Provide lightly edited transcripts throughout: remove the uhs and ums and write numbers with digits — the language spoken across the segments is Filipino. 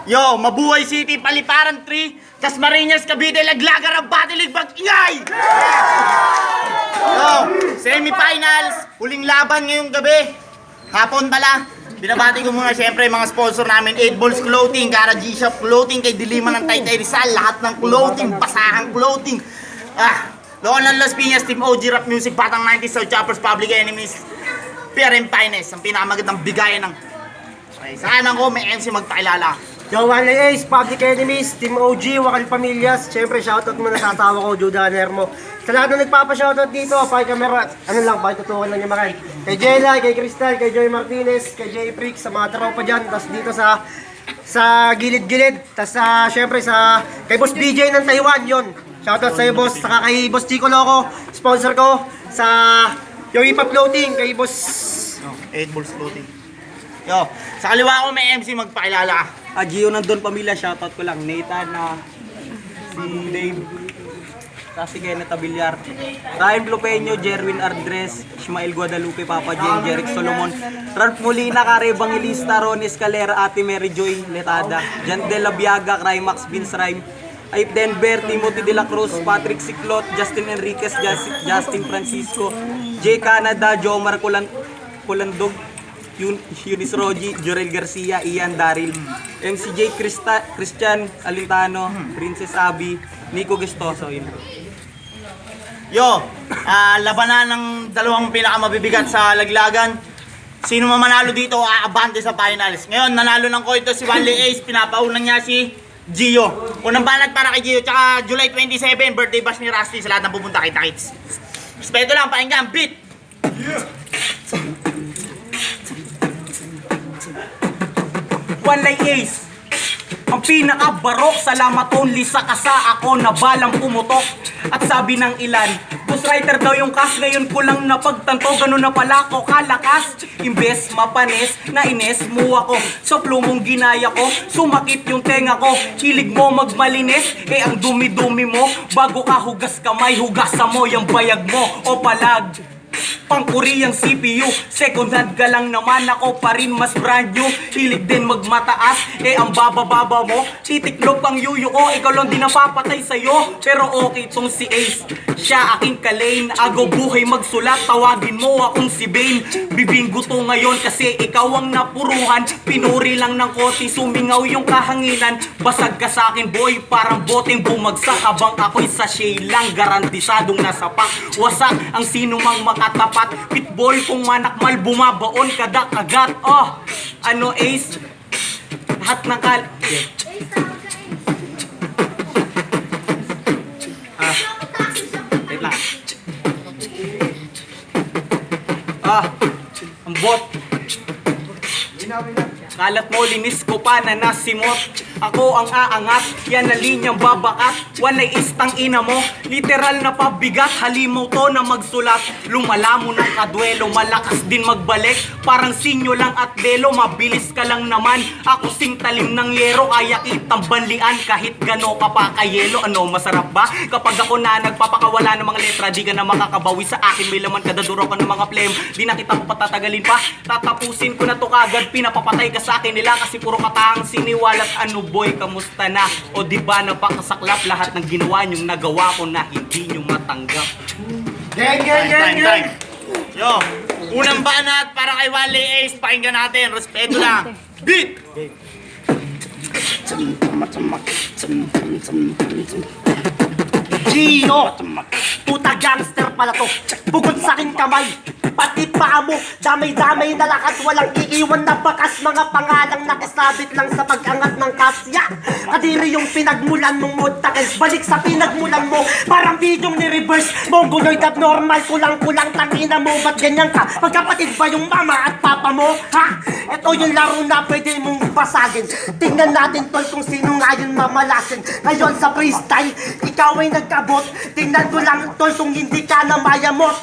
Yo, Mabuhay City, Paliparan 3, Tasmariñas, Cavite, Laglagar, Batilig, Ingay! Yo, semifinals, huling laban ngayong gabi. Hapon pala. Binabati ko muna siyempre mga sponsor namin, 8 Balls Clothing, Kara G-Shop Clothing, kay Dilima ng Taytay Rizal, lahat ng clothing, basahang clothing. Loan Las Piñas, Team OG Rap Music, Batang 90s, South Choppers, Public Enemies, PRM Finest, ang pinakamagandang bigayan ng... Okay, sana ko may MC magpakilala. Yo, One Ace, Public Enemies, Team OG, Wakal Pamilyas. Siyempre, shoutout muna sa asawa ko, Judah Nermo. Sa lahat na nagpapa-shoutout dito, pakicamera, pakitutukan lang yung makan. Kay Jella, kay Crystal, kay Joy Martinez, kay Jay Freak, sa mga tropa dyan. Tapos dito sa gilid-gilid. Tapos siyempre kay Boss BJ ng Taiwan, yon. Shoutout sa'yo, boss. Saka kay Boss Chico Loco, sponsor ko. Sa yung Ipap Floating, kay Boss... 8 Balls Clothing. Yo, sa kaliwa ko may MC magpakilala. Gio nandun pamilya, shoutout ko lang. Nathan si Dave, si Kenneth Abillar, Ryan Blupeño, Jerwin Ardres, Ismael Guadalupe, Papa Jen, Jeric Solomon, Ralph Molina, Kare Evangelista, Ron Escalera, Ate Mary Joy Letada, Jan de la Biaga, Crimax, Vince Rhyme, Aip Denver, Timothy de la Cruz, Patrick Siclot, Justin Enriquez, Justin Francisco, J. Canada, Jomar Kulandog, Eunice Rogi, Jorel Garcia, Ian Daryl, MCJ Christian Alintano, Princess Abby, Nico Gestoso. Yun. Yo, labanan ng dalawang pinakamabibigat sa laglagan. Sino manalo dito, aabante sa finals. Ngayon, nanalo ng ko ito si Wally Ace, pinapaunan niya si Gio. Unang banat para kay Gio, tsaka July 27, birthday bash ni Rusty sa lahat ng pupunta kay Kites. Respeto lang, pakinggan, beat! One like Ace, ang pinaka-barok, salamat only sa kasa ako na balang pumutok. At sabi ng ilan, ghostwriter daw yung cast, ngayon ko lang napagtanto, ganun na pala ako kalakas. Imbes mapanis, nainis mo ako, sa plumong ginaya ko, sumakit yung tenga ko. Hilig mo magmalinis, ang dumi-dumi mo, bago ka hugas kamay, hugasan mo yung bayag mo o palag. Pangkuri ang CPU, second hand ka lang naman, ako pa rin mas brand new. Hilig din magmataas, ang baba-baba mo, titiklop ang yuyo ko, ikaw lang din napapatay sa'yo. Pero okay tong si Ace, siya aking kalane, agaw buhay magsulat, tawagin mo akong si Bane. Bibinggo to ngayon kasi ikaw ang napuruhan, pinuri lang ng koti, sumingaw yung kahanginan. Basag ka sa akin boy, parang boteng bumagsak, habang ako'y sachet lang, garantisadong nasapak. Wasak ang sinumang makatapat, pitbull kung manakmal, bumabaon kada kagat. Ano Ace? Lahat ng wait lang. Ang bot. Kalat mo, linis ko pa na nasimot. Ako ang aangat, yan na linyang babakat. One is tang ina mo, literal na pabigat. Halimaw to na magsulat, lumala mo ng kadwelo, malakas din magbalik. Parang sinyo lang at delo, mabilis ka lang naman. Ako sing talim ng yero, kaya kitang banlian kahit gano ka pa kayelo. Ano, masarap ba? Kapag ako na nagpapakawala ng mga letra, di ka na makakabawi sa akin. May laman kadaduro ka ng mga plem, di na kita patatagalin pa. Tatapusin ko na to kagad, pinapapatay ka sa akin nila kasi puro katang siniwalat. Ano boy, kamusta na? O di ba napakasaklap lahat ng ginawa niyong nagawa ko na hindi niyo matanggap. Gang! Yo, unang banat para kay Wally Ace, pakinggan natin, respeto lang. Beat! Gio! Puta gangster pala to. Bukod sa aking kamay, pati paa mo, damay-damay na lakas, walang iiwan na bakas. Mga pangalang nakasabit lang sa pag-angat ng kasya. Kadiri yung pinagmulan mong motakes, balik sa pinagmulan mo, parang bidyong ni-reverse. Mongoloid abnormal, kulang-kulang tangina mo, ba't ganyan ka? Magkapatid ba yung mama at papa mo? Ha? Ito yung laro na pwede mong basagin. Tingnan natin tol kung sino nga yung mamalasin. Ngayon sa freestyle, ikaw ay nagkabot. Tingnan ko lang tol kung hindi ka na mayamot.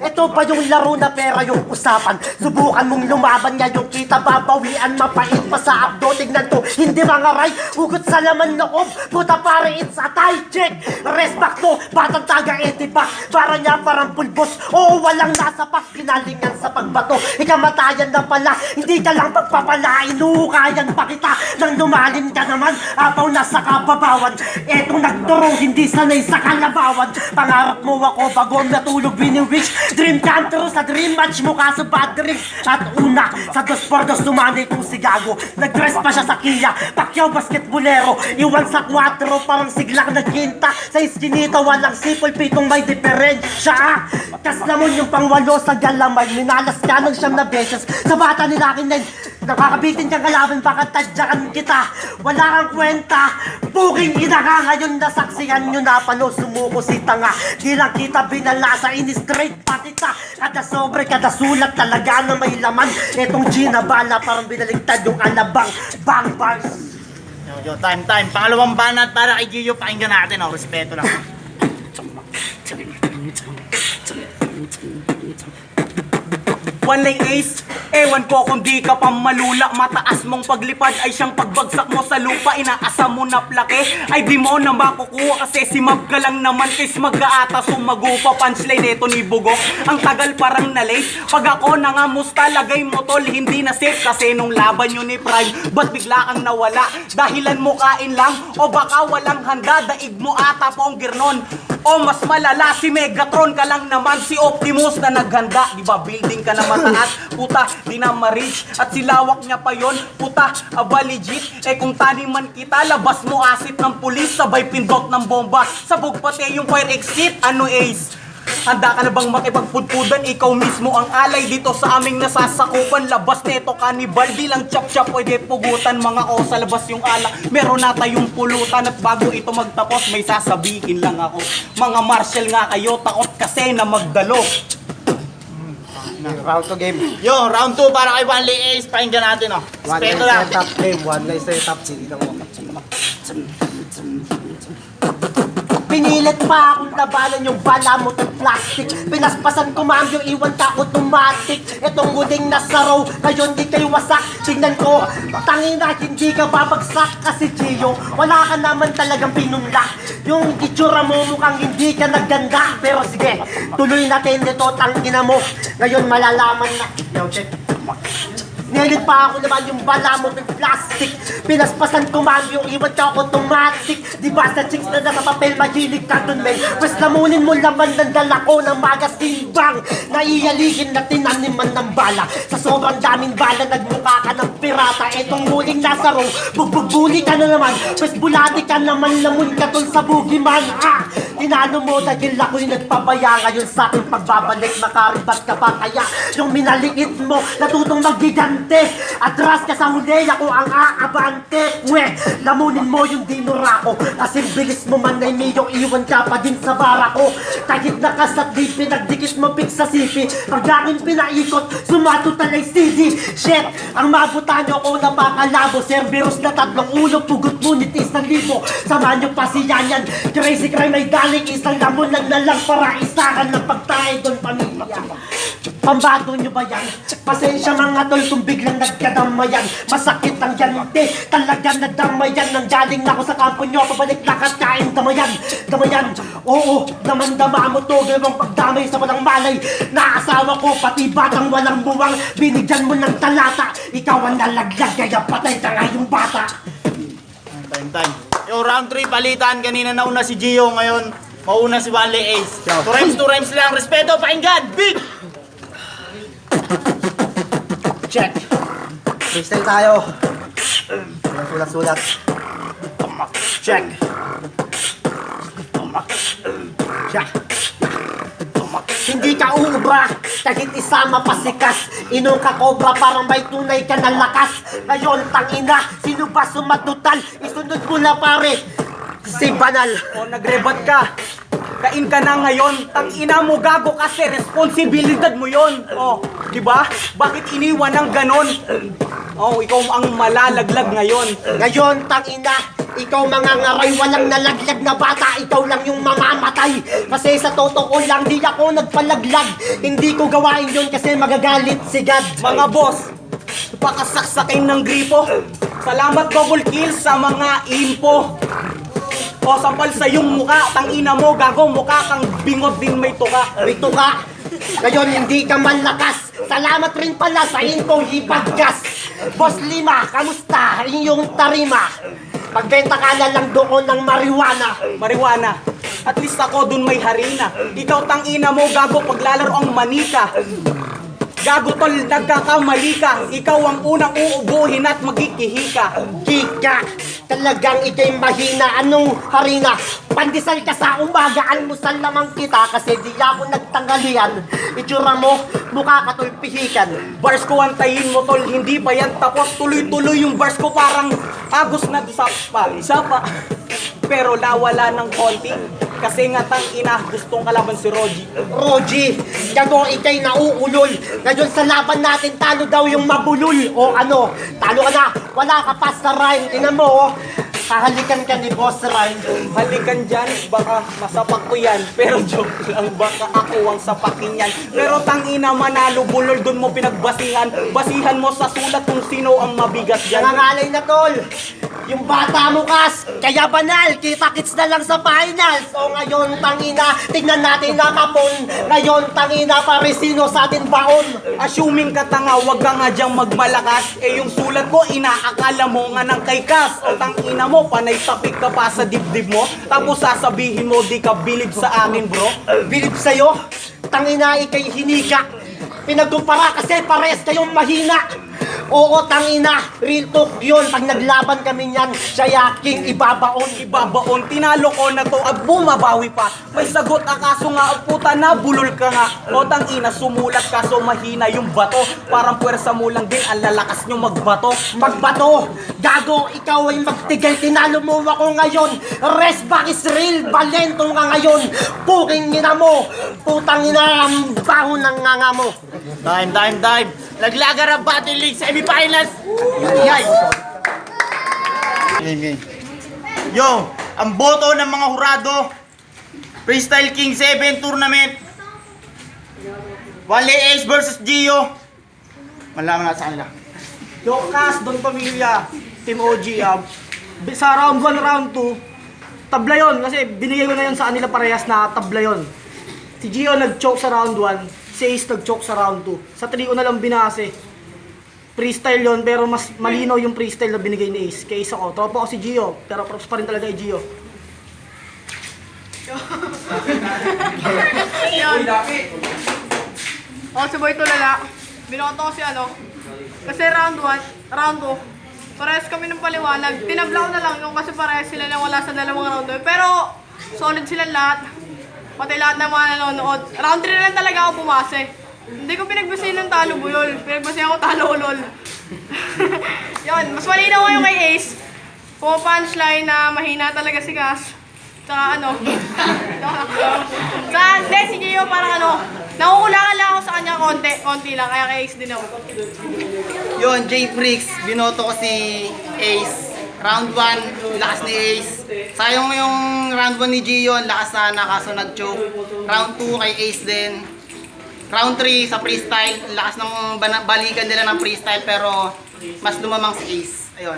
Ito ba yung laro na pera yung usapan. Subukan mong lumaban ngayon, kita babawian, mapait pa sa abdo. Tignan to, hindi mga ray, hugot sa laman loob. Puta pare, it's a tie check. Respect mo, batang taga etibak. Para niya parang pulbos, oo walang nasa pak. Pinalingan sa pagbato, ikamatayan na pala. Hindi ka lang pagpapalain, hukayan pa kita. Nang lumalim ka naman, apaw nasa kababawan. Etong nagturong, hindi sanay sa kalabawan. Pangarap mo ako bago natulog wini-wish. Dream come true sa dream match mo kaso bad dream. At una, sa 2x2 lumanay kong si Gago. Nag-dress pa siya sa Kia, Pacquiao basketbolero. Iwan sa 4, parang siglang nagkinta. Sa iskinita, walang sipol, pitong may diferensya. Kaslamon yung pangwalo sa galamay. Minalas ka ng 9 na beses. Sa bata ni Lucky 9, nakakabitin kang kalaban, baka tadyakan kita. Wala kang kwenta, puking ina ka. Ngayon nasaksihan nyo na paano sumuko si tanga. Di lang kita binalasa, in-straight pa kita. Kada sobre, kada sulat talaga na may laman. Etong Gina Bala, parang binaligtad yung alabang. Bang bars. Yo, time. Pangalawang banat para kay Gio, pakinggan natin, oh. Respeto lang. One lay ace, ewan ko kung di ka pa malula. Mataas mong paglipad ay siyang pagbagsak mo sa lupa. Inaasa mo na plake, ay di mo na makukuha. Kasi si Mab ka lang naman, kis mag-aata sumagupa. Punchline neto ni Bugok, ang tagal parang na-late. Pag ako nangamusta, lagay mo tol, hindi na safe. Kasi nung laban yun ni Prime, ba't bigla kang nawala? Dahilan mo kain lang, o baka walang handa. Daig mo ata pong girnon, o mas malala si Megatron ka lang naman. Si Optimus na naghanda, di ba building ka naman mataas, puta, di na ma-reach. At silawak niya pa yon, puta, aba legit. Eh kung taniman kita, labas mo asit ng pulis, sabay pindot ng bomba, sabog pati yung fire exit. Ano ace? Handa ka na bang makipagpudpudan? Ikaw mismo ang alay dito sa aming nasasakupan. Labas neto kanibal, di lang chop-chop pwede pugutan. Mga o sa labas yung alak, meron na tayong pulutan. At bago ito magtapos, may sasabihin lang ako. Mga martial nga kayo, takot kasi na magdalo. Round 2 game. Yo, round 2 para kay One Lay Ace, pakinggan natin, oh. One Respeto night lang. setup game, one night setup. Sige lang mo. Pinilit pa akong labanan yung bala mo ng plastic. Pinaspasan ko ma'am yung iwan ka automatic. Itong huding nasa row, ngayon di kayo wasak. Tingnan ko, tangina hindi ka babagsak. Kasi Gio, wala ka naman talagang pinunla. Yung itsura mo mukhang hindi ka nagganda. Pero sige, tuloy natin dito, tangina mo. Ngayon malalaman na. Yo, check. Nilit pa ako naman yung bala mo ng plastic. Pinaspasan ko man yung iwan ka automatic. Di ba sa chicks na nasa papel mahilig ka dun men? Pues lamunin mo laman ng dala ko ng magazine bang. Naiyaligin na tinaniman ng bala. Sa sobrang daming bala nagmukha ka ng pirata. Etong muling nasa row, bugbuli ka na naman. Pues bulati ka naman, lamun ka dun sa bugiman. Tinalo mo dahil ako'y nagpapaya. Ngayon sa aking pagbabalik, makaribat ka pa kaya. Yung minaliit mo, natutong magigante. Atras ka sa huli, ako ang aabante. Lamunin mo yung dinura ko. Kasi bilis mo man ay miyong iwan ka pa din sa bara ko. Kahit nakasat di pinagdikit mo pig sa sipi. Pag aking pinaikot, sumato talay CD. Shit, ang mabutan nyo ko napakalabo. Cerberus na 3 ulo, pugot ngunit 1,000. Samahan nyo pa si Yanyan. Crazy crime ay galing, isang lamon lang na lang para isahan ng pagtae doon pamilya. Pambato nyo ba yan? Pasensya mga tol kung biglang nagkadamayan. Masakit ang yante, talaga nadamayan. Nang galing na ako sa kampo nyo, pabalik lakat kain damayan. Damayan, oo, damandama mo to. Gawang pagdamay sa walang malay. Naasawa ko, pati batang walang buwang. Binigyan mo ng talata, ikaw ang nalaglag, kaya patay ka nga yung bata. Time. Yo, round 3, palitan. Kanina nauna si Gio, ngayon mauna si One Lay Ace. 2 rhymes lang. Respeto, pakinggan. Big! Check. Freestyle tayo. Sulat-sulat. Check. Check. Hindi ka ubra, kahit isama pasikas. Inong ka kobra, parang may tunay ka na lakas. Ngayon, tangina, sino ba sumatutal? Isunod mo na pare, si Banal. O nagrebat ka, Kain ka na ngayon. Tangina mo, gago kasi responsibilidad mo yon. Oh, di ba? Bakit iniwan ng ganon? Oh, ikaw ang malalaglag ngayon. Ngayon, tangina, ikaw mga ngaray, walang nalaglag na bata, ikaw lang yung mamamatay. Kasi sa totoo lang, di ako nagpalaglag. Hindi ko gawain yun kasi magagalit si God. Mga boss, pakasaksakin ng gripo. Salamat double kill sa mga info. O sampal sa iyong muka, tangina mo, gago, mukha kang bingot din may tuka. Ito ka, ngayon hindi ka malakas. Salamat rin pala sa info hipaggas. Boss Lima, kamusta? Inyong tarima. Pagbenta ka na lang doon ng marijuana. Marijuana. At least ako dun may harina. Ikaw tangina mo, gago, paglalaro ang manika. Gago tol, nagkakamali ka. Ikaw ang unang uubuhin at magkikihika. Kika, talagang ikay mahina. Anong harina? Pandesal ka sa umaga, almusal lamang kita kasi di ako nagtanggalian. Itsura mo, mukha ka tol pihikan. Bars ko antayin mo tol, hindi pa yan tapos. Tuloy-tuloy yung bars ko parang agos na isa pa. Pero nawala ng konti. Kasi nga ina, gustong kalaban si Roji. Roji, gago ikay nauulol. Ngayon sa laban natin, talo daw yung mabulol. O ano, talo ka na, wala ka pa sa rhyme. Tingnan mo, oh. Hahalikan ka ni Boss Rhyme. Halikan dyan, baka masapak ko yan. Pero joke lang, baka ako ang sapakin yan. Pero tangina, manalo bulol, dun mo pinagbasihan. Basihan mo sa sulat kung sino ang mabigat dyan. Nangangalay na tol. Yung bata mo kas, kaya banal, kita-kits na lang sa finals. O ngayon, tangina, tingnan natin na kapon. Ngayon, tangina, paresino sa atin baon. Assuming ka tanga, wag ka nga dyang magmalakas. Eh yung sulat ko, inaakala mo nga ng kay Kas. O tangina mo, panay tapik ka pa sa dibdib mo. Tapos sasabihin mo, di ka bilib sa akin bro. Bilib sa'yo, tangina, ikay hinika. Pinagkumpara kasi pares kayong mahina. Oo, tangina, real talk yun. Pag naglaban kami niyan, siya yaking ibabaon. Ibabaon, tinalo ko na to at bumabawi pa. May sagot ang kaso nga, puta na, bulol ka nga. O tangina, sumulat kaso mahina yung bato. Parang puwersa mo lang din, ang lalakas nyo magbato. Magbato, gago, ikaw ay magtigil. Tinalo mo ako ngayon. Rest back is real, balento nga ngayon. Puking ina mo, putang ina, ang baho ng nganga mo. Time. Naglagar ang Battle League semifinals. Yan. Yo, ang boto ng mga hurado. Freestyle King 7 tournament. Wale Ace versus Gio. Malaman natin sa kanila. Yo, Kas, Don Pamilya, Team OG, sa round 1, round 2, tabla yun kasi binigay ko na yun sa kanila parehas na tabla yun. Si Gio nag-choke sa round 1, si Ace nag-choke sa round 2. Sa 3 ko na lang binase. Freestyle yun, pero mas malinaw yung freestyle na binigay ni Ace. Kaya Ace ako, tropa ko si Gio, pero props pa rin talaga kay Gio. Ako si Boy Tulala. Binoto ko si ano. Kasi round 1, round 2, parehas kami ng paliwanag. Tinabla ko na lang yung kasi parehas sila na wala sa dalawang round 2. Pero solid sila lahat. Pati lahat ng mga nanonood. Round 3 na lang talaga ako bumase. Hindi ko pinagbasin ng talo buyol. Pinagbasin ako talo ulol. Yun, mas malinaw ko yung kay Ace. Punchline na mahina talaga si Cass. Tsaka ano. Hindi, si Gio parang ano. Nakukulangan lang ako sa kanya konti lang. Kaya kay Ace din ako. Yun, J-Freaks, binoto ko si Ace. Round 1, lakas ni Ace. Sayang yung round 1 ni Gio, lakas sana kaso nag-choke. Round 2 kay Ace din. Round 3 sa freestyle, lakas ng balikan nila ng freestyle pero mas lumamang si Ace. Ayun.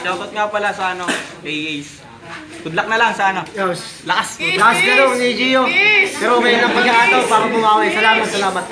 Shoutout nga pala sa ano, kay Ace. Good luck na lang sa ano. Lakas. Ace, Ace! ni Gio. Ace! Pero may lang pagkakataon para bumawi. Salamat.